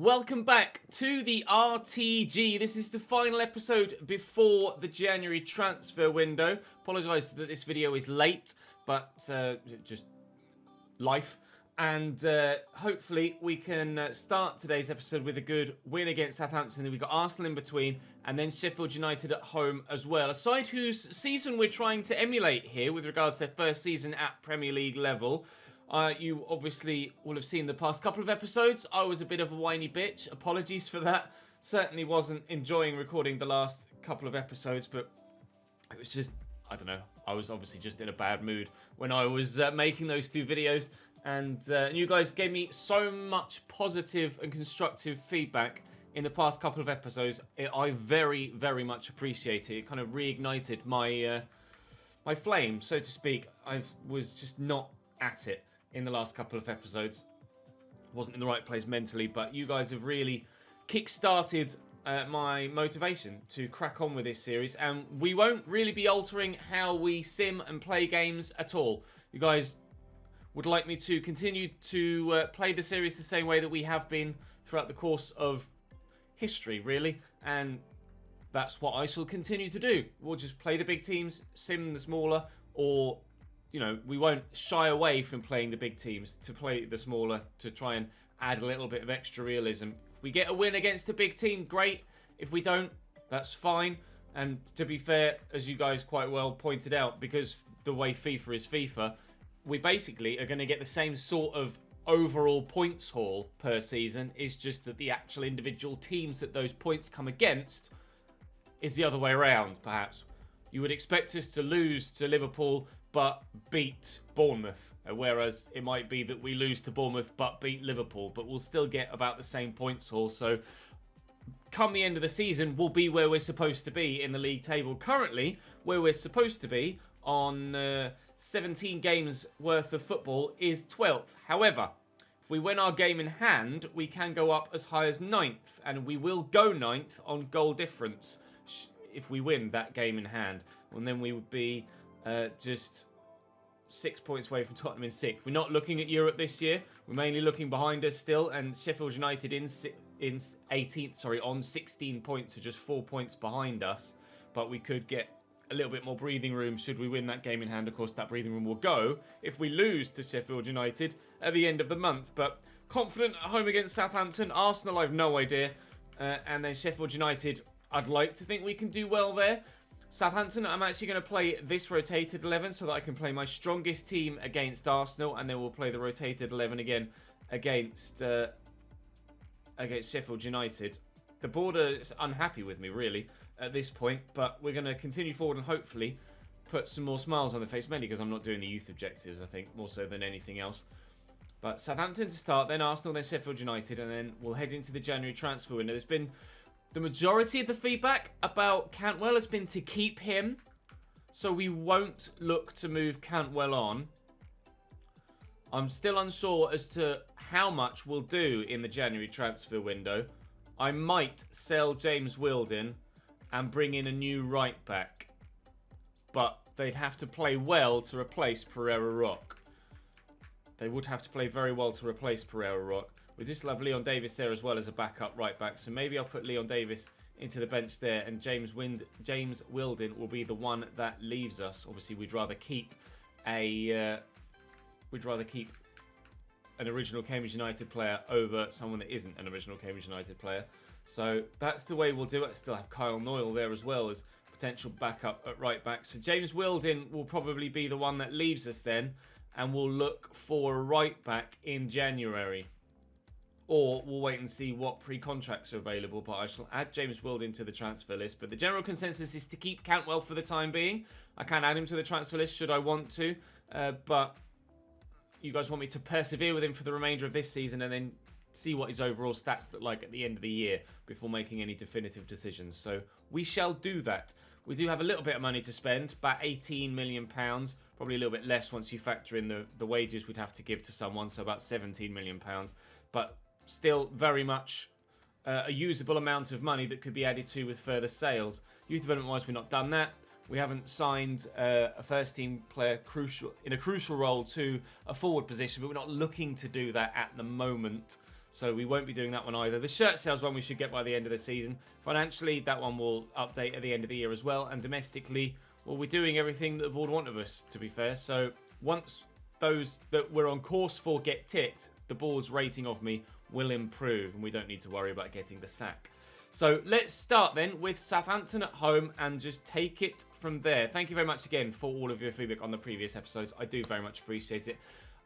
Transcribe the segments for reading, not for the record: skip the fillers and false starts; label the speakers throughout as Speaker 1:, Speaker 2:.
Speaker 1: Welcome back to the RTG. This is the final episode before the January transfer window. Apologise that this video is late, but just life. And hopefully we can start today's episode with a good win against Southampton. Then we've got Arsenal in between, and then Sheffield United at home as well. A side whose season we're trying to emulate here with regards to their first season at Premier League level. You obviously will have seen the past couple of episodes. I was a bit of a whiny bitch. Apologies for that. Certainly wasn't enjoying recording the last couple of episodes, but it was just, I don't know. I was obviously just in a bad mood when I was making those two videos. And you guys gave me so much positive and constructive feedback in the past couple of episodes. I very, very much appreciate it. It kind of reignited my my flame, so to speak. I was just not at it in the last couple of episodes. Wasn't in the right place mentally, but you guys have really kick-started my motivation to crack on with this series, and we won't really be altering how we sim and play games at all. You guys would like me to continue to play the series the same way that we have been throughout the course of history, really, and that's what I shall continue to do. We'll just play the big teams, sim the smaller, or you know, we won't shy away from playing the big teams to play the smaller to try and add a little bit of extra realism. If we get a win against a big team, great. If we don't, that's fine. And to be fair, as you guys quite well pointed out, because the way FIFA is FIFA, we basically are going to get the same sort of overall points haul per season. It's just that the actual individual teams that those points come against is the other way around, perhaps. You would expect us to lose to Liverpool but beat Bournemouth, whereas it might be that we lose to Bournemouth but beat Liverpool, but we'll still get about the same points haul. So come the end of the season, we'll be where we're supposed to be in the league table. Currently, where we're supposed to be on 17 games worth of football is 12th. However, if we win our game in hand, we can go up as high as 9th, and we will go 9th on goal difference if we win that game in hand. And then we would be just 6 points away from Tottenham in 6th. We're not looking at Europe this year. We're mainly looking behind us still, and Sheffield United in 18th, on 16 points, so just 4 points behind us. But we could get a little bit more breathing room should we win that game in hand. Of course, that breathing room will go if we lose to Sheffield United at the end of the month. But confident at home against Southampton. Arsenal, I have no idea. And then Sheffield United, I'd like to think we can do well there. Southampton, I'm actually going to play this rotated 11 so that I can play my strongest team against Arsenal, and then we'll play the rotated 11 again against Sheffield United. The board is unhappy with me, really, at this point, but we're going to continue forward and hopefully put some more smiles on the face, mainly because I'm not doing the youth objectives, I think, more so than anything else. But Southampton to start, then Arsenal, then Sheffield United, and then we'll head into the January transfer window. There's been the majority of the feedback about Cantwell has been to keep him, so we won't look to move Cantwell on. I'm still unsure as to how much we'll do in the January transfer window. I might sell James Wilden and bring in a new right back, but they'd have to play well to replace Pereira Rock. They would have to play very well to replace Pereira Rock. We just have Leon Davis there as well as a backup right back, so maybe I'll put Leon Davis into the bench there, and James Wilden will be the one that leaves us. Obviously, we'd rather keep an original Cambridge United player over someone that isn't an original Cambridge United player. So that's the way we'll do it. Still have Kyle Noyle there as well as potential backup at right back. So James Wilden will probably be the one that leaves us then, and we'll look for a right back in January. Or we'll wait and see what pre-contracts are available, but I shall add James Wilden to the transfer list. But the general consensus is to keep Cantwell for the time being. I can add him to the transfer list should I want to, but you guys want me to persevere with him for the remainder of this season and then see what his overall stats look like at the end of the year before making any definitive decisions. So we shall do that. We do have a little bit of money to spend, about £18 million, probably a little bit less once you factor in the wages we'd have to give to someone, so about £17 million. But still very much a usable amount of money that could be added to with further sales. Youth development-wise, we've not done that. We haven't signed a first-team player in a crucial role to a forward position, but we're not looking to do that at the moment. So we won't be doing that one either. The shirt sales one we should get by the end of the season. Financially, that one will update at the end of the year as well. And domestically, well, we're doing everything that the board want of us, to be fair. So once those that we're on course for get ticked, the board's rating of me will improve. And we don't need to worry about getting the sack. So let's start then with Southampton at home and just take it from there. Thank you very much again for all of your feedback on the previous episodes. I do very much appreciate it.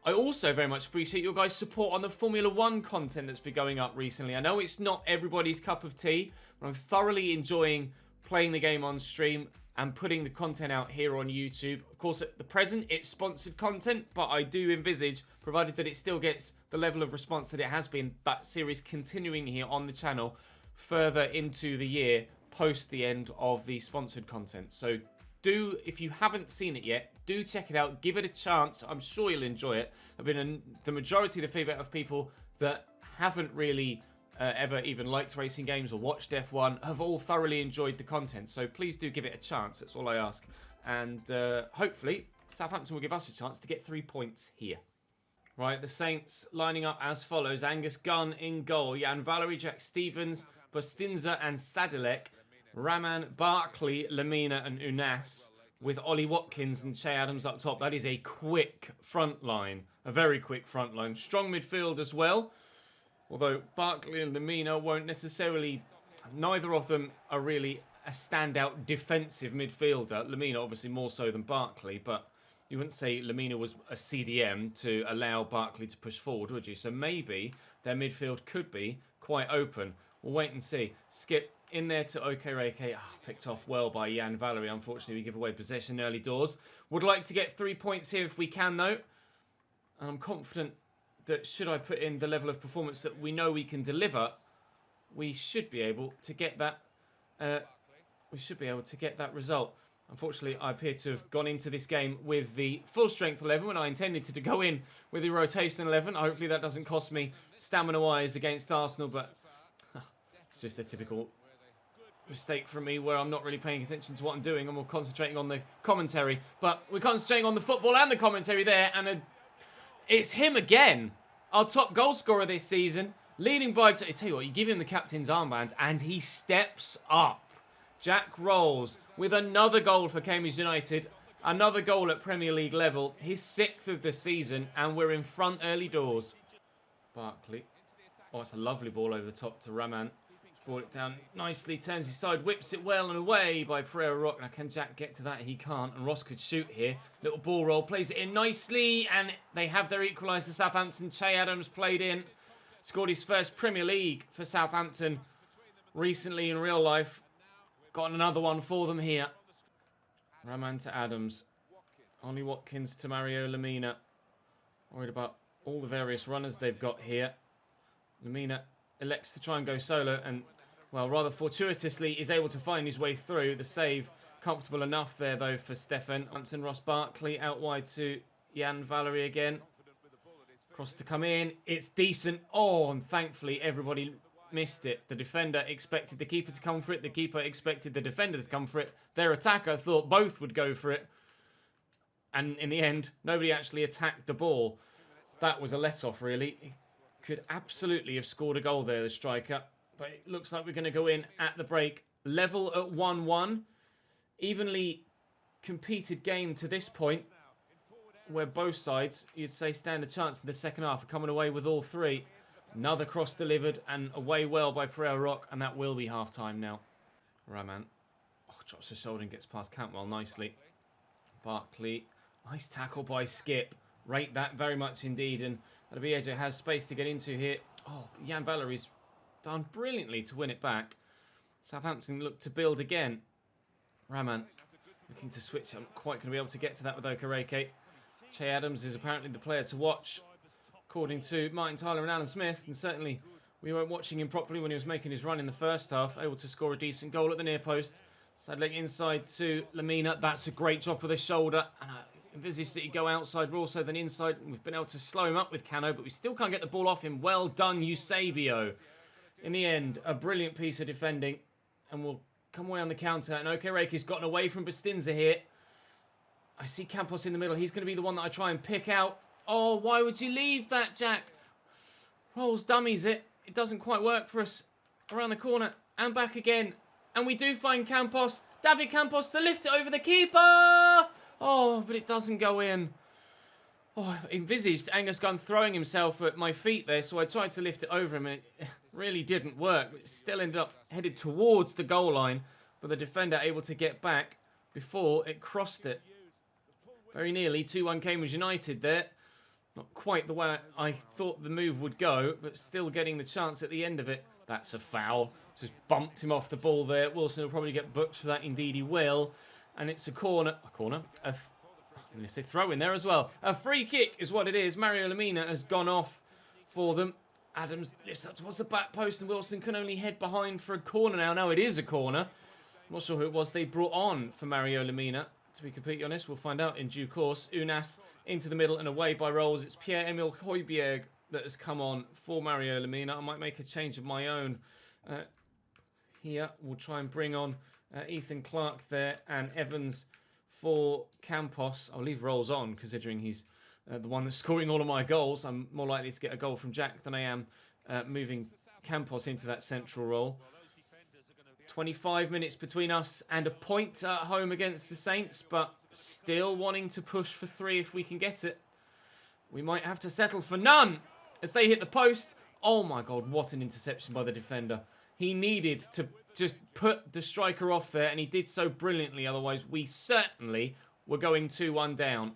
Speaker 1: I also very much appreciate your guys' support on the Formula 1 content that's been going up recently. I know it's not everybody's cup of tea, but I'm thoroughly enjoying playing the game on stream and putting the content out here on YouTube. Of course, at the present, it's sponsored content, but I do envisage, provided that it still gets the level of response that it has been, that series continuing here on the channel further into the year post the end of the sponsored content. So do, if you haven't seen it yet, do check it out. Give it a chance. I'm sure you'll enjoy it. I've been the majority of the feedback of people that haven't really ever even liked racing games or watched F1 have all thoroughly enjoyed the content. So please do give it a chance. That's all I ask. And hopefully Southampton will give us a chance to get 3 points here. Right, the Saints lining up as follows. Angus Gunn in goal. Jan Valery, Jack Stevens, Bustinza and Sadilek. Raman, Barkley, Lamina and Unas, with Ollie Watkins and Che Adams up top. That is a quick front line. A very quick front line. Strong midfield as well. Although Barkley and Lamina won't necessarily... Neither of them are really a standout defensive midfielder. Lamina obviously more so than Barkley, but you wouldn't say Lamina was a CDM to allow Barkley to push forward, would you? So maybe their midfield could be quite open. We'll wait and see. Skip in there to Okereke. Picked off well by Jan Valery. Unfortunately, we give away possession early doors. Would like to get 3 points here if we can, though. And I'm confident that should I put in the level of performance that we know we can deliver, we should be able to get that. Result. Unfortunately, I appear to have gone into this game with the full strength 11 when I intended to go in with the rotation 11. Hopefully, that doesn't cost me stamina-wise against Arsenal, but it's just a typical mistake from me where I'm not really paying attention to what I'm doing. I'm more concentrating on the commentary. But we're concentrating on the football and the commentary there. And it's him again. Our top goal scorer this season. Leading by... I tell you what, you give him the captain's armband and he steps up. Jack Rolls with another goal for Cambridge United. Another goal at Premier League level. His 6th of the season. And we're in front early doors. Barkley. Oh, it's a lovely ball over the top to Raman. Brought it down nicely, turns his side, whips it well and away by Pereira Rock. Now, can Jack get to that? He can't, and Ross could shoot here. Little ball roll, plays it in nicely, and they have their equaliser. Southampton. Che Adams played in. Scored his first Premier League for Southampton recently in real life. Got another one for them here. Raman to Adams. Ollie Watkins to Mario Lamina. Worried about all the various runners they've got here. Lamina elects to try and go solo and, well, rather fortuitously is able to find his way through. The save comfortable enough there, though, for Stefan. Hampton, Ross Barkley out wide to Jan Valery again. Cross to come in. It's decent. Oh, and thankfully everybody missed it. The defender expected the keeper to come for it. The keeper expected the defender to come for it. Their attacker thought both would go for it. And in the end, nobody actually attacked the ball. That was a let-off, really. Could absolutely have scored a goal there, the striker. But it looks like we're going to go in at the break. Level at 1-1. Evenly competed game to this point, where both sides, you'd say, stand a chance in the second half of coming away with all three. Another cross delivered and away well by Pereira Rock, and that will be half-time now. Raman. Oh, drops the shoulder and gets past Cantwell nicely. Barkley. Nice tackle by Skip. Rate that very much indeed, and Adebiejo has space to get into here. Oh, Jan Valery's done brilliantly to win it back. Southampton look to build again. Raman looking to switch. I'm quite going to be able to get to that with Okereke. Che Adams is apparently the player to watch, according to Martin Tyler and Alan Smith, and certainly we weren't watching him properly when he was making his run in the first half. Able to score a decent goal at the near post. Sadly inside to Lamina. That's a great drop of the shoulder, and I envisaged that he'd go outside more so than inside. We've been able to slow him up with Cano, but we still can't get the ball off him. Well done, Eusebio. In the end, a brilliant piece of defending, and we'll come away on the counter. And Okereke's gotten away from Bustinza here. I see Campos in the middle. He's going to be the one that I try and pick out. Oh, why would you leave that, Jack? Rolls dummies it. It doesn't quite work for us. Around the corner and back again. And we do find Campos. David Campos to lift it over the keeper. Oh, but it doesn't go in. Oh, I envisaged Angus Gunn throwing himself at my feet there, so I tried to lift it over him, and it really didn't work. It still ended up headed towards the goal line, but the defender able to get back before it crossed it. Very nearly 2-1 Cambridge United there. Not quite the way I thought the move would go, but still getting the chance at the end of it. That's a foul. Just bumped him off the ball there. Wilson will probably get booked for that. Indeed he will. And it's a corner. I'm going to say throw in there as well. A free kick is what it is. Mario Lemina has gone off for them. Adams lifts that towards the back post, and Wilson can only head behind for a corner now. Now it is a corner. I'm not sure who it was they brought on for Mario Lemina. To be completely honest, we'll find out in due course. Unas into the middle and away by Rolls. It's Pierre-Emile Højbjerg that has come on for Mario Lemina. I might make a change of my own here. We'll try and bring on Ethan Clark there and Evans for Campos. I'll leave Rolls on, considering he's the one that's scoring all of my goals. I'm more likely to get a goal from Jack than I am moving Campos into that central role. 25 minutes between us and a point at home against the Saints, but still wanting to push for 3 if we can get it. We might have to settle for none as they hit the post. Oh my God, what an interception by the defender. He needed to just put the striker off there, and he did so brilliantly. Otherwise, we certainly were going 2-1 down.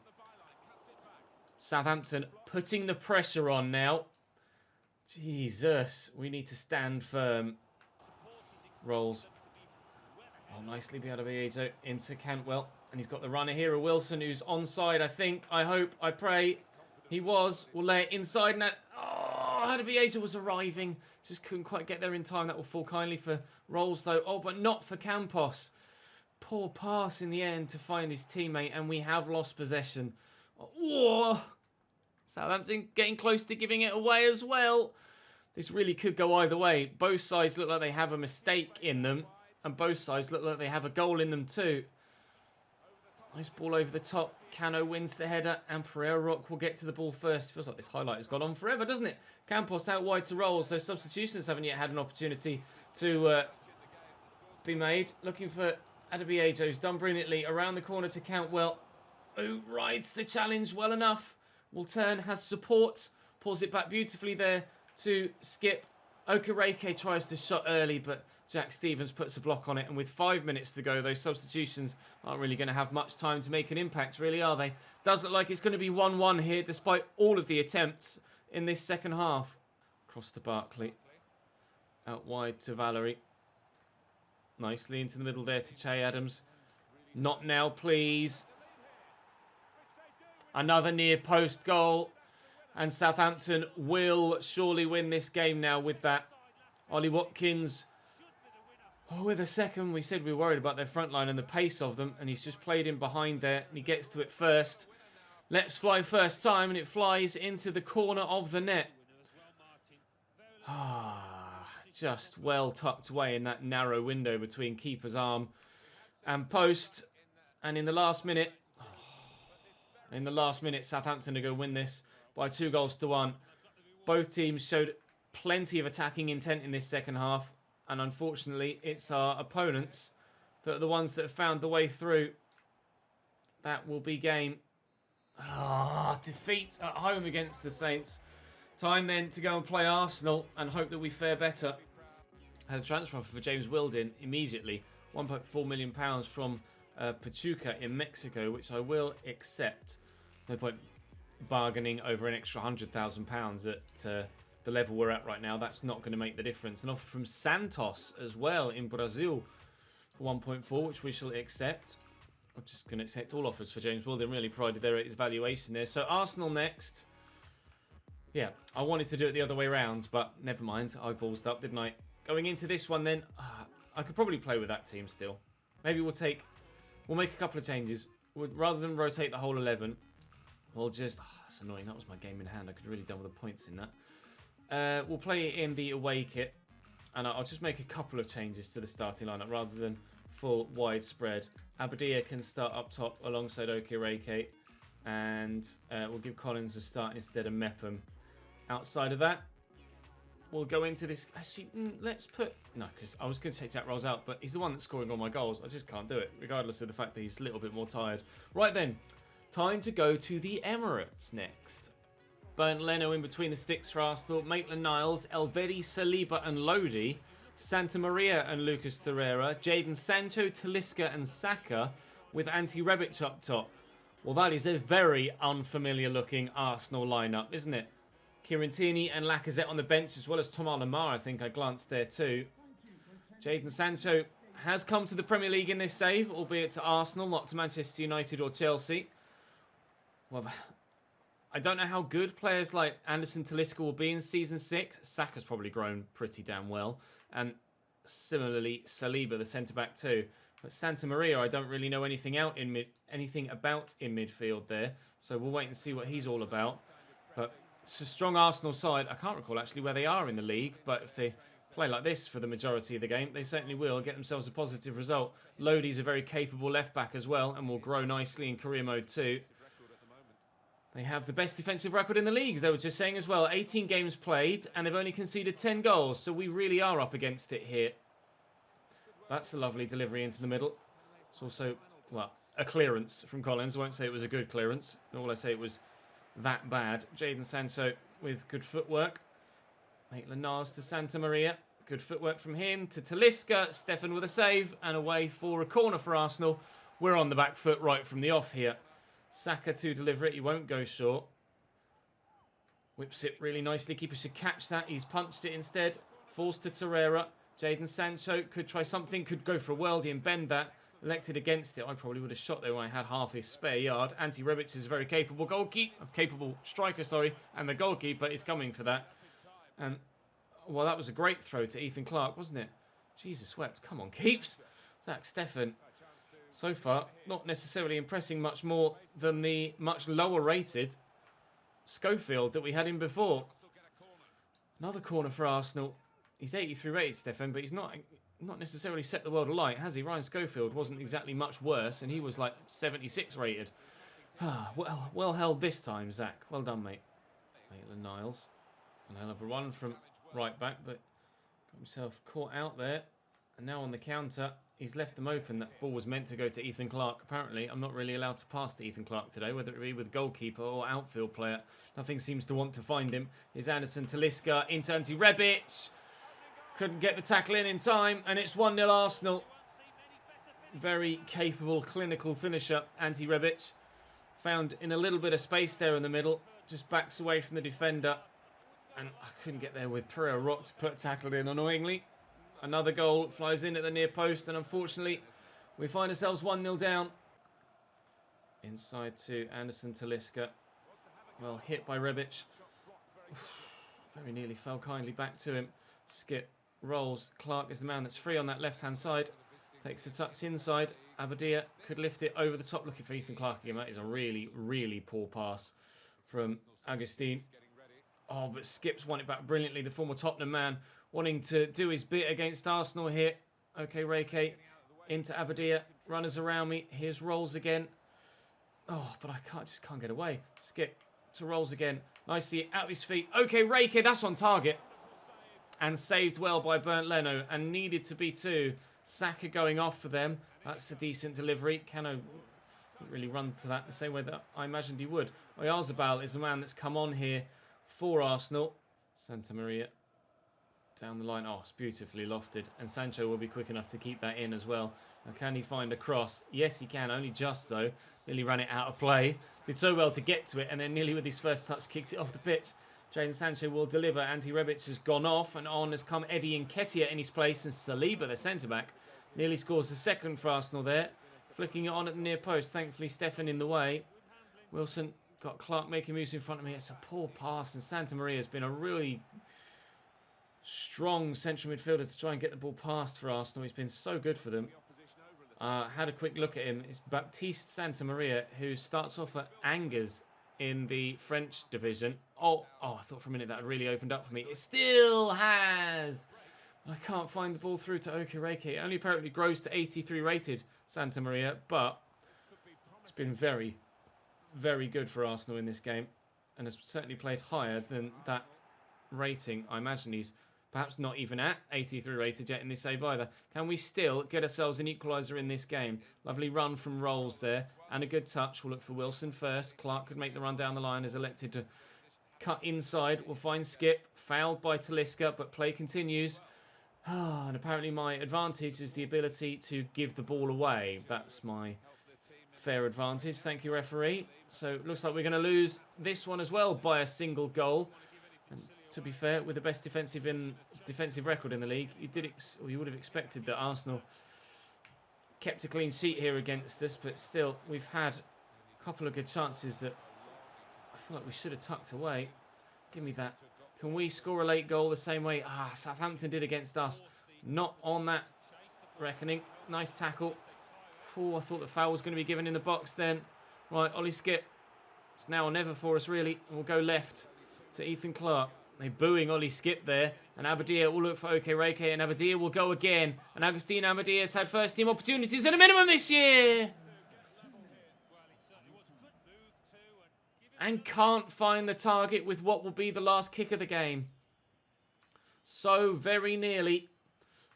Speaker 1: Southampton putting the pressure on now. Jesus, we need to stand firm. Rolls. Oh, nicely behind Viejo into Cantwell. And he's got the runner here, Wilson, who's onside, I think. I hope, I pray. He was. We'll lay it inside. And Viejo was arriving. Just couldn't quite get there in time. That will fall kindly for Rolls, though. Oh, but not for Campos. Poor pass in the end to find his teammate. And we have lost possession. Oh, Southampton getting close to giving it away as well. This really could go either way. Both sides look like they have a mistake in them. And both sides look like they have a goal in them too. Nice ball over the top. Cano wins the header. And Pereira Rock will get to the ball first. Feels like this highlight has gone on forever, doesn't it? Campos out wide to Rolls. So substitutions haven't yet had an opportunity to be made. Looking for Adebiejo, who's done brilliantly. Around the corner to Cantwell, who rides the challenge well enough. Will turn, has support. Pulls it back beautifully there to Skip. Okereke tries to shot early, but Jack Stevens puts a block on it. And with 5 minutes to go, those substitutions aren't really going to have much time to make an impact, really, are they? Does look like it's going to be 1-1 here, despite all of the attempts in this second half. Across to Barkley. Out wide to Valerie. Nicely into the middle there to Che Adams. Not now, please. Another near post goal. And Southampton will surely win this game now with that. Ollie Watkins. Oh, with a second. We said we were worried about their front line and the pace of them. And he's just played in behind there. And he gets to it first. Let's fly first time. And it flies into the corner of the net. Just well tucked away in that narrow window between keeper's arm and post. And in the last minute... Southampton are going to win this by 2-1. Both teams showed plenty of attacking intent in this second half. And unfortunately, it's our opponents that are the ones that have found the way through. That will be game. Defeat at home against the Saints. Time then to go and play Arsenal and hope that we fare better. I had a transfer offer for James Wilden immediately. £1.4 million from Pachuca in Mexico, which I will accept. No point bargaining over an extra £100,000 at the level we're at right now. That's not going to make the difference. An offer from Santos as well in Brazil for 1.4, which we shall accept. I'm just going to accept all offers for James Wilden, really provided there at his valuation there. So Arsenal next. Yeah, I wanted to do it the other way around, but never mind. I ballsed up, didn't I? Going into this one then, I could probably play with that team still. Maybe we'll make a couple of changes. Rather than rotate the whole 11, we'll just... that's annoying. That was my game in hand. I could have really done with the points in that. We'll play it in the away kit. And I'll just make a couple of changes to the starting lineup rather than full widespread. Abadia can start up top alongside Okereke. And we'll give Collins a start instead of Mepham. Outside of that, will go into this. Actually, let's put... No, because I was going to say Jack rolls out, but he's the one that's scoring all my goals. I just can't do it, regardless of the fact that he's a little bit more tired. Right then, time to go to the Emirates next. Bernd Leno in between the sticks for Arsenal. Maitland-Niles, Elvedi, Saliba and Lodi. Santa Maria and Lucas Torreira. Jadon Sancho, Talisca and Saka with Ante Rebic up top. Well, that is a very unfamiliar looking Arsenal lineup, isn't it? Kieran Tierney and Lacazette on the bench, as well as Tom Lamar. I think I glanced there too. Jadon Sancho has come to the Premier League in this save, albeit to Arsenal, not to Manchester United or Chelsea. Well, I don't know how good players like Anderson Talisca will be in Season 6. Saka's probably grown pretty damn well. And similarly, Saliba, the centre-back too. But Santa Maria, I don't really know anything about in midfield there. So we'll wait and see what he's all about. But it's a strong Arsenal side. I can't recall actually where they are in the league. But if they play like this for the majority of the game, they certainly will get themselves a positive result. Lodi's a very capable left-back as well and will grow nicely in career mode too. They have the best defensive record in the league, they were just saying as well. 18 games played, and they've only conceded 10 goals. So we really are up against it here. That's a lovely delivery into the middle. It's also, well, a clearance from Collins. I won't say it was a good clearance, nor will I say it was that bad. Jadon Sancho with good footwork. Maitland-Niles to Santa Maria. Good footwork from him to Talisca. Stefan with a save, and away for a corner for Arsenal. We're on the back foot right from the off here. Saka to deliver it. He won't go short. Whips it really nicely. Keeper should catch that. He's punched it instead. Falls to Torreira. Jadon Sancho could try something. Could go for a worldie and bend that. Elected against it. I probably would have shot there when I had half his spare yard. Ante Rebic is a very capable capable striker, sorry. And the goalkeeper is coming for that. And, well, that was a great throw to Ethan Clark, wasn't it? Jesus wept. Come on, keeps. Zach Stefan. So far, not necessarily impressing much more than the much lower rated Schofield that we had in before. Another corner for Arsenal. He's 83 rated, Stefan, but he's not necessarily set the world alight, has he? Ryan Schofield wasn't exactly much worse, and he was like 76 rated. Well held this time, Zach. Well done, mate. Maitland-Niles. And he'll have a run from right back, but got himself caught out there. And now on the counter, he's left them open. That ball was meant to go to Ethan Clark. Apparently, I'm not really allowed to pass to Ethan Clark today, whether it be with goalkeeper or outfield player. Nothing seems to want to find him. Here's Anderson Talisca into Ante Rebic. Couldn't get the tackle in time, and it's 1-0 Arsenal. Very capable, clinical finisher, Ante Rebic. Found in a little bit of space there in the middle. Just backs away from the defender. And I couldn't get there with Pereira Rock to put a tackle in, annoyingly. Another goal flies in at the near post, and unfortunately, we find ourselves 1-0 down. Inside to Anderson Talisca. Well hit by Rebic. Very nearly fell kindly back to him. Skip rolls. Clark is the man that's free on that left-hand side. Takes the touch inside. Abadia could lift it over the top, looking for Ethan Clark again. That is a really, really poor pass from Agustin. Oh, but Skips won it back brilliantly. The former Tottenham man wanting to do his bit against Arsenal here. Okay, Reike into Abadia. Runners around me. Here's Rolls again. Oh, but I just can't get away. Skip to Rolls again. Nicely out of his feet. Okay, Reike, that's on target. And saved well by Bernd Leno. And needed to be too. Saka going off for them. That's a decent delivery. Cano didn't really run to that the same way that I imagined he would. Oyarzabal is the man that's come on here for Arsenal. Santa Maria down the line. Oh, it's beautifully lofted. And Sancho will be quick enough to keep that in as well. Now, can he find a cross? Yes, he can. Only just, though. Nearly ran it out of play. Did so well to get to it. And then nearly with his first touch, kicked it off the pitch. Jadon Sancho will deliver. Ante Rebic has gone off. And on has come Eddie Nketiah in his place. And Saliba, the centre-back, nearly scores the second for Arsenal there. Flicking it on at the near post. Thankfully, Stefan in the way. Wilson got Clark making moves in front of me. It's a poor pass. And Santa Maria has been a really strong central midfielder to try and get the ball past for Arsenal. He's been so good for them. Had a quick look at him. It's Baptiste Santa Maria, who starts off at Angers in the French division. Oh, I thought for a minute that had really opened up for me. It still has. I can't find the ball through to Okereke. It only apparently grows to 83 rated, Santa Maria, but it's been very, very good for Arsenal in this game, and has certainly played higher than that rating. I imagine he's perhaps not even at 83 rated yet in this save either. Can we still get ourselves an equaliser in this game? Lovely run from Rolls there. And a good touch. We'll look for Wilson first. Clark could make the run down the line. Has elected to cut inside. We'll find Skip. Fouled by Talisca, but play continues. And apparently my advantage is the ability to give the ball away. That's my fair advantage. Thank you, referee. So it looks like we're going to lose this one as well by a single goal. And to be fair, with the best defensive record in the league, you would have expected that Arsenal kept a clean sheet here against us. But still, we've had a couple of good chances that I feel like we should have tucked away. Give me that. Can we score a late goal the same way Southampton did against us? Not on that reckoning. Nice tackle. Oh, I thought the foul was going to be given in the box then. Right, Ollie Skip. It's now or never for us, really. We'll go left to Ethan Clark. They're booing Ollie Skip there. And Abadia will look for Okereke. And Abadia will go again. And Agustin Abadia has had first team opportunities at a minimum this year. And can't find the target with what will be the last kick of the game. So very nearly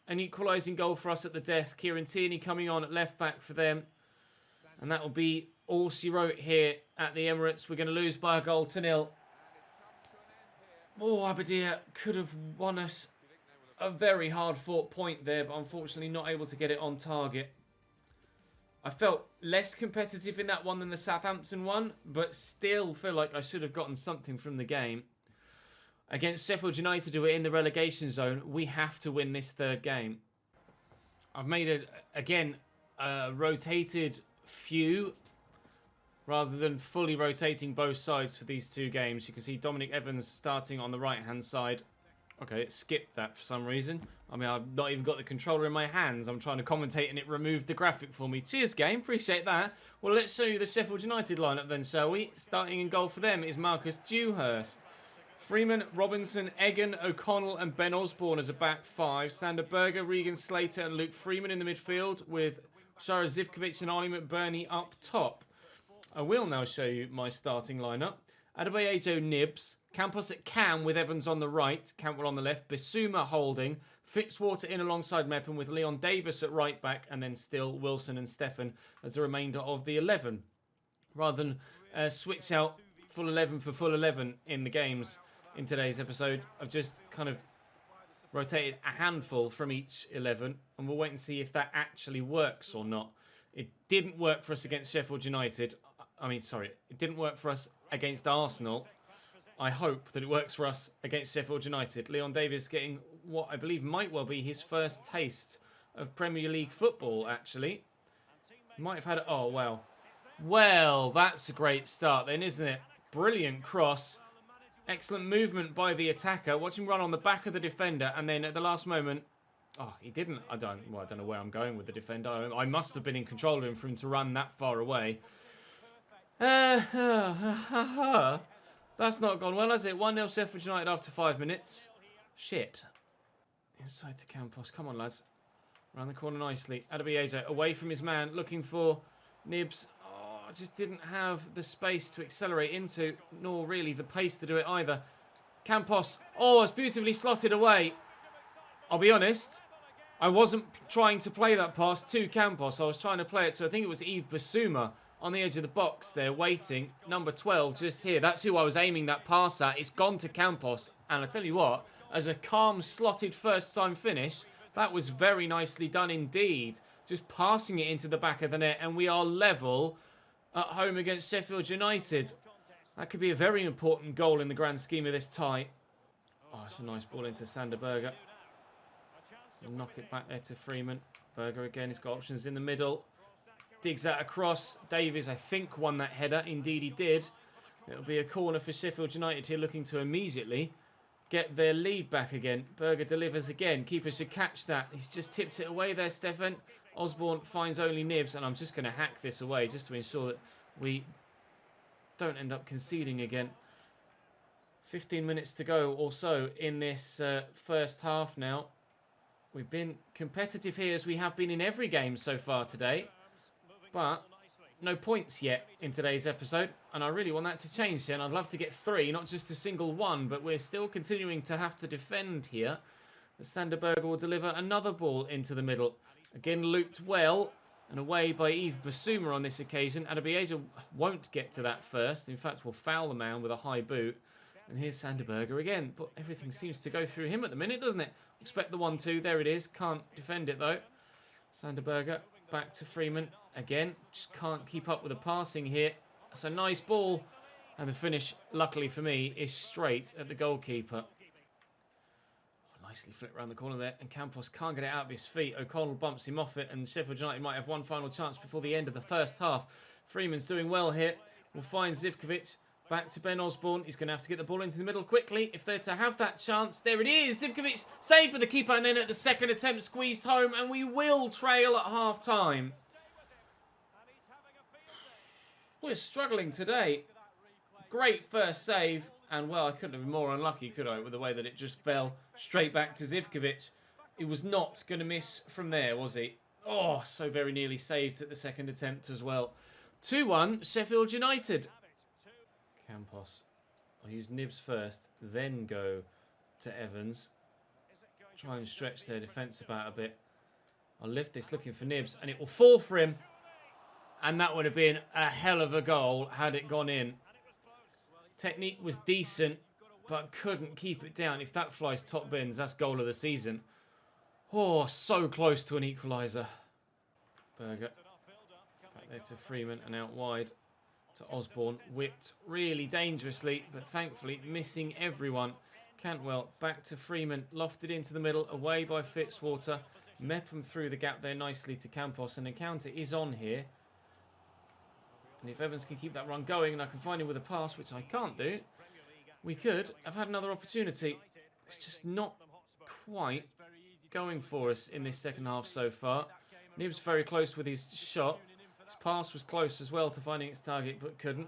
Speaker 1: an equalising goal for us at the death. Kieran Tierney coming on at left back for them. And that will be all she wrote here at the Emirates. We're going to lose by a goal to 0. Oh, Abadia could have won us a very hard fought point there, but unfortunately not able to get it on target. I felt less competitive in that one than the Southampton one, but still feel like I should have gotten something from the game. Against Sheffield United, who are in the relegation zone, we have to win this third game. I've made, a rotated few rather than fully rotating both sides for these two games. You can see Dominic Evans starting on the right-hand side. Okay, it skipped that for some reason. I mean, I've not even got the controller in my hands. I'm trying to commentate and it removed the graphic for me. Cheers, game. Appreciate that. Well, let's show you the Sheffield United lineup then, shall we? Starting in goal for them is Marcus Dewhurst. Freeman, Robinson, Egan, O'Connell and Ben Osborne as a back five. Sander Berger, Regan Slater and Luke Freeman in the midfield with Shara Zivkovic and Ollie McBurney up top. I will now show you my starting lineup. Adebayo Nibs, Campos at cam with Evans on the right, Cantwell on the left, Bissouma holding, Fitzwater in alongside Mepham with Leon Davis at right back, and then still Wilson and Stefan as the remainder of the 11. Rather than switch out full 11 for full 11 in the games in today's episode, I've just kind of rotated a handful from each 11, and we'll wait and see if that actually works or not. It didn't work for us against Sheffield United. It didn't work for us against Arsenal. I hope that it works for us against Sheffield United. Leon Davis getting what I believe might well be his first taste of Premier League football, actually. Might have had it. Oh, wow. Well, that's a great start then, isn't it? Brilliant cross. Excellent movement by the attacker. Watch him run on the back of the defender. And then at the last moment... Oh, he didn't. I don't know where I'm going with the defender. I must have been in control of him for him to run that far away. That's not gone well, has it? 1-0 Sheffield United after 5 minutes. Shit. Inside to Campos. Come on, lads. Around the corner nicely. Adebayo away from his man, looking for Nibs. Oh, just didn't have the space to accelerate into, nor really the pace to do it either. Campos. Oh, it's beautifully slotted away. I'll be honest. I wasn't trying to play that pass to Campos. I was trying to play it to, I think it was Yves Bissouma on the edge of the box there, waiting. Number 12, just here. That's who I was aiming that pass at. It's gone to Campos. And I tell you what, as a calm, slotted first-time finish, that was very nicely done indeed. Just passing it into the back of the net. And we are level at home against Sheffield United. That could be a very important goal in the grand scheme of this tie. Oh, it's a nice ball into Sander Berger. Knock it back there to Freeman. Berger again, he's got options in the middle. Digs that across. Davies, I think, won that header. Indeed, he did. It'll be a corner for Sheffield United here, looking to immediately get their lead back again. Berger delivers again. Keeper should catch that. He's just tipped it away there, Stefan. Osborne finds only Nibs, and I'm just going to hack this away just to ensure that we don't end up conceding again. 15 minutes to go or so in this first half now. We've been competitive here as we have been in every game so far today. But no points yet in today's episode, and I really want that to change here, and I'd love to get 3, not just a single one, but we're still continuing to have to defend here. As Sanderberger will deliver another ball into the middle. Again, looped well, and away by Yves Bissouma on this occasion. Adebieja won't get to that first. In fact, will foul the man with a high boot. And here's Sanderberger again, but everything seems to go through him at the minute, doesn't it? Expect the 1-2, there it is. Can't defend it, though. Sanderberger back to Freeman again. Just can't keep up with the passing here. It's a nice ball. And the finish, luckily for me, is straight at the goalkeeper. Nicely flipped around the corner there. And Campos can't get it out of his feet. O'Connell bumps him off it. And Sheffield United might have one final chance before the end of the first half. Freeman's doing well here. We'll find Zivkovic. Back to Ben Osborne. He's going to have to get the ball into the middle quickly if they're to have that chance. There it is. Zivkovic saved with the keeper, and then at the second attempt squeezed home, and we will trail at half-time. We're struggling today. Great first save, and well, I couldn't have been more unlucky, could I, with the way that it just fell straight back to Zivkovic. He was not going to miss from there, was he? Oh, so very nearly saved at the second attempt as well. 2-1, Sheffield United. Campos. I'll use Nibs first, then go to Evans. Try and stretch their defence about a bit. I'll lift this looking for Nibs, and it will fall for him. And that would have been a hell of a goal had it gone in. Technique was decent, but couldn't keep it down. If that flies top bins, that's goal of the season. Oh, so close to an equaliser. Berger. Back there to Freeman and out wide. To Osborne, whipped really dangerously, but thankfully missing everyone. Cantwell back to Freeman, lofted into the middle, away by Fitzwater. Mepham through the gap there nicely to Campos, and a counter is on here. And if Evans can keep that run going, and I can find him with a pass, which I can't do, we could have had another opportunity. It's just not quite going for us in this second half so far. Nibs very close with his shot. His pass was close as well to finding its target, but couldn't.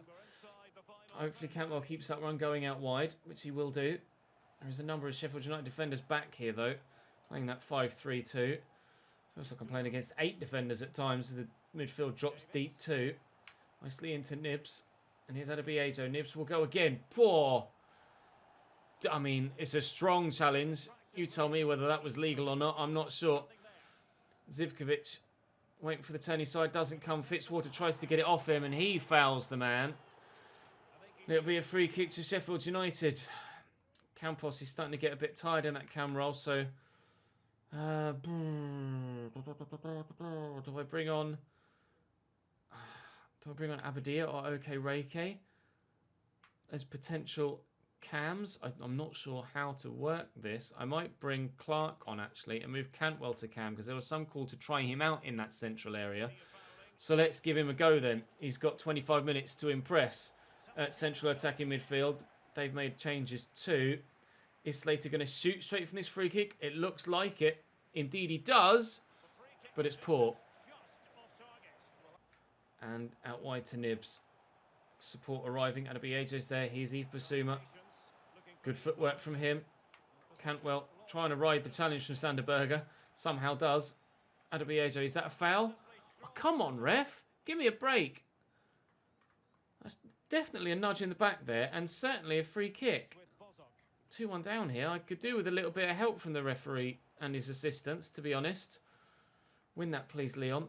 Speaker 1: Hopefully Cantwell keeps that run going out wide, which he will do. There is a number of Sheffield United defenders back here, though. Playing that 5-3-2. Feels like I'm playing against 8 defenders at times. The midfield drops deep too. Nicely into Nibs. And here's Adebieja. Nibs will go again. Poor. I mean, it's a strong challenge. You tell me whether that was legal or not. I'm not sure. Zivkovic waiting for the turny side, doesn't come. Fitzwater tries to get it off him, and he fouls the man. It'll be a free kick to Sheffield United. Campos is starting to get a bit tired in that cam roll, so... do I bring on... Abadia or OK Reike as potential cams? I'm not sure how to work this. I might bring Clark on, actually, and move Cantwell to cam, because there was some call to try him out in that central area. So let's give him a go then. He's got 25 minutes to impress at central attacking midfield. They've made changes too. Is Slater going to shoot straight from this free kick? It looks like it. Indeed he does, but it's poor. And out wide to Nibs. Support arriving. Adebieja's there. Here's Yves Bissouma. Good footwork from him. Cantwell trying to ride the challenge from Sanderberger. Somehow does. Adebieja, is that a foul? Oh, come on, ref. Give me a break. That's definitely a nudge in the back there, and certainly a free kick. 2-1 down here. I could do with a little bit of help from the referee and his assistants, to be honest. Win that, please, Leon.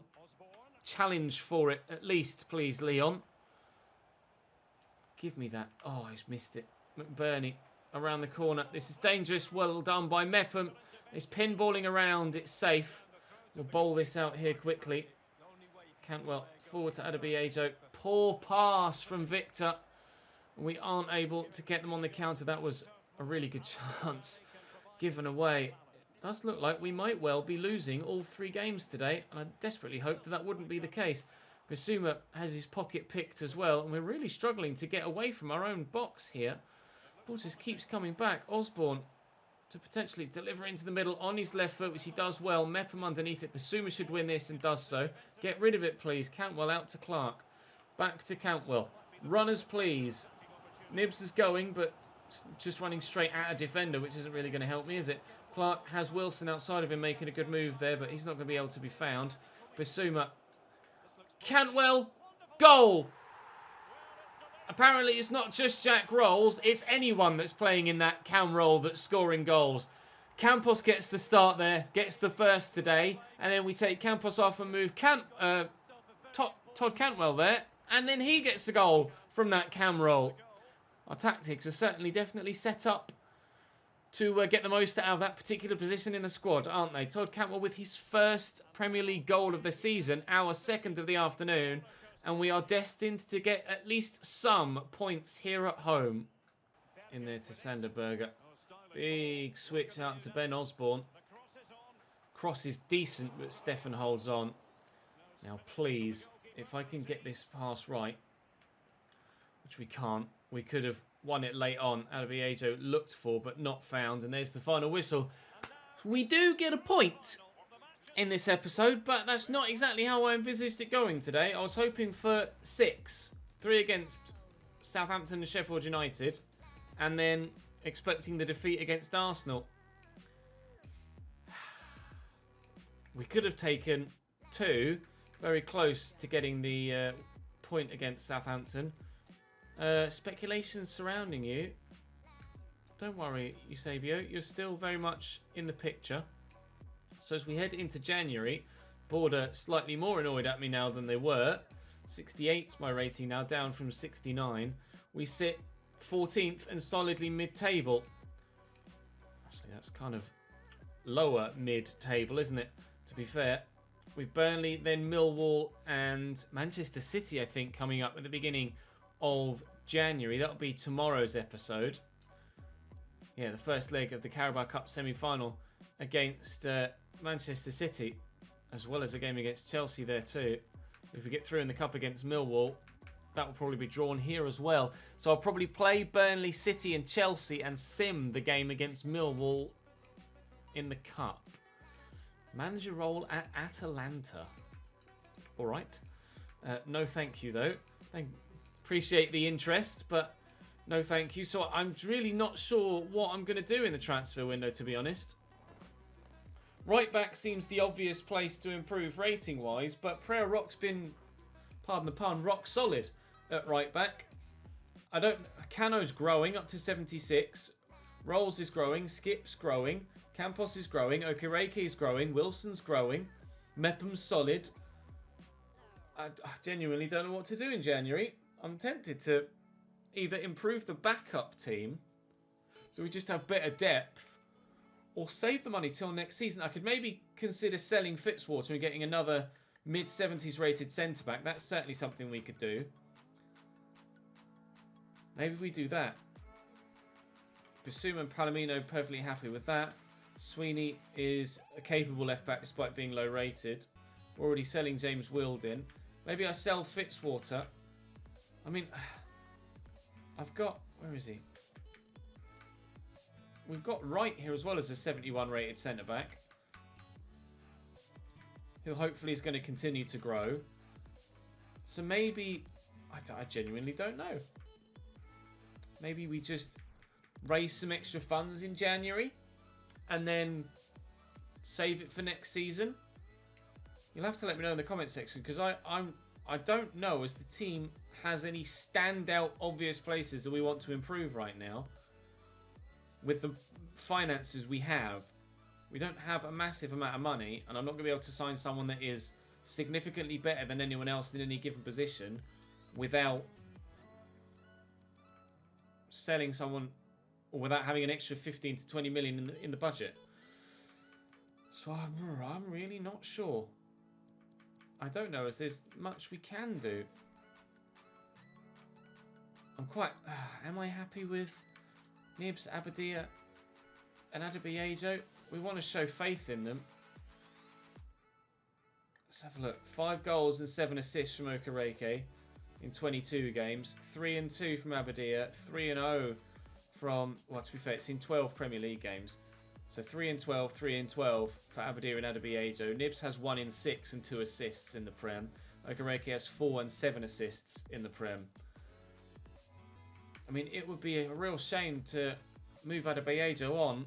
Speaker 1: Challenge for it, at least, please, Leon. Give me that. Oh, he's missed it. McBurney around the corner. This is dangerous. Well done by Mepham. It's pinballing around. It's safe. We'll bowl this out here quickly. Cantwell forward to Adebieja. Poor pass from Victor. We aren't able to get them on the counter. That was a really good chance given away. It does look like we might well be losing all 3 games today, and I desperately hope that that wouldn't be the case. Bissouma has his pocket picked as well, and we're really struggling to get away from our own box here. Ball just keeps coming back. Osborne to potentially deliver into the middle on his left foot, which he does well. Mepham underneath it. Bissouma should win this and does so. Get rid of it, please. Cantwell out to Clark. Back to Cantwell. Runners, please. Nibs is going, but just running straight at a defender, which isn't really going to help me, is it? Clark has Wilson outside of him making a good move there, but he's not going to be able to be found. Bissouma. Cantwell. Goal! Apparently it's not just Jack Rolls, it's anyone that's playing in that cam role that's scoring goals. Campos gets the start there, gets the first today, and then we take Campos off and move Todd Cantwell there, and then he gets the goal from that cam role. Our tactics are certainly definitely set up to get the most out of that particular position in the squad, aren't they? Todd Cantwell with his first Premier League goal of the season, our second of the afternoon, and we are destined to get at least some points here at home. In there to Sanderberger. Big switch out to Ben Osborne. Cross is decent, but Stefan holds on. Now, please, if I can get this pass right, which we can't, we could have won it late on. Adebiejo looked for, but not found. And there's the final whistle. We do get a point in this episode, but that's not exactly how I envisaged it going today. I was hoping for 6. 3 against Southampton and Sheffield United. And then expecting the defeat against Arsenal. We could have taken 2. Very close to getting the point against Southampton. Speculations surrounding you. Don't worry, Eusebio. You're still very much in the picture. So as we head into January, Board are slightly more annoyed at me now than they were. 68's my rating now, down from 69. We sit 14th and solidly mid-table. Actually, that's kind of lower mid-table, isn't it? To be fair. With Burnley, then Millwall and Manchester City, I think, coming up at the beginning of January. That'll be tomorrow's episode. Yeah, the first leg of the Carabao Cup semi-final against Manchester City, as well as a game against Chelsea there too. If we get through in the Cup against Millwall, that will probably be drawn here as well. So I'll probably play Burnley, City and Chelsea and sim the game against Millwall in the Cup. Manager role at Atalanta. All right. No thank you, though. Appreciate the interest, but no thank you. So I'm really not sure what I'm going to do in the transfer window, to be honest. Right back seems the obvious place to improve rating-wise, but Prayer Rock's been, pardon the pun, rock solid at right back. Cano's growing up to 76. Rolls is growing. Skip's growing. Campos is growing. Okereke is growing. Wilson's growing. Mepham's solid. I genuinely don't know what to do in January. I'm tempted to either improve the backup team, so we just have better depth, or save the money till next season. I could maybe consider selling Fitzwater and getting another mid-70s rated centre-back. That's certainly something we could do. Maybe we do that. Bissouma and Palomino perfectly happy with that. Sweeney is a capable left-back despite being low-rated. We're already selling James Wilden. Maybe I sell Fitzwater. I mean, I've got... Where is he? We've got Wright here as well as a 71 rated centre-back, who hopefully is going to continue to grow. So maybe... I genuinely don't know. Maybe we just raise some extra funds in January and then save it for next season. You'll have to let me know in the comment section, because I don't know as the team has any standout obvious places that we want to improve right now. With the finances we have, we don't have a massive amount of money, and I'm not going to be able to sign someone that is significantly better than anyone else in any given position without selling someone, or without having an extra 15 to 20 million in the budget. So I'm really not sure. I don't know as there's much we can do. I'm quite... am I happy with Nibs, Abadia and Adebiejo? We want to show faith in them. Let's have a look. 5 goals and 7 assists from Okereke in 22 games. 3 and 2 from Abadia. 3 and 0 from... Well, to be fair, it's in 12 Premier League games. So 3 and 12, 3 and 12 for Abadia and Adebiejo. Nibs has 1 in 6 and 2 assists in the Prem. Okereke has 4 and 7 assists in the Prem. I mean, it would be a real shame to move Adebiejo on.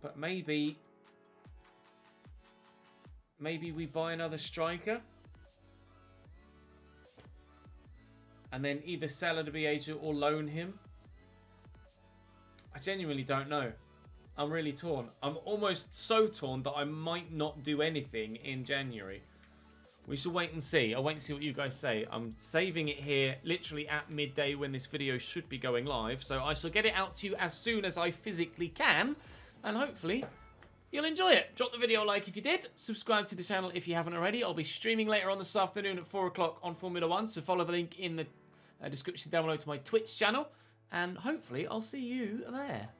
Speaker 1: But maybe we buy another striker. and then either sell at a BH or loan him. I genuinely don't know. I'm really torn. I'm almost so torn that I might not do anything in January. We shall wait and see. I'll wait and see what you guys say. I'm saving it here literally at midday when this video should be going live. So I shall get it out to you as soon as I physically can. And hopefully you'll enjoy it. Drop the video a like if you did. Subscribe to the channel if you haven't already. I'll be streaming later on this afternoon at 4 o'clock on Formula 1. So follow the link in the description down below to my Twitch channel. And hopefully I'll see you there.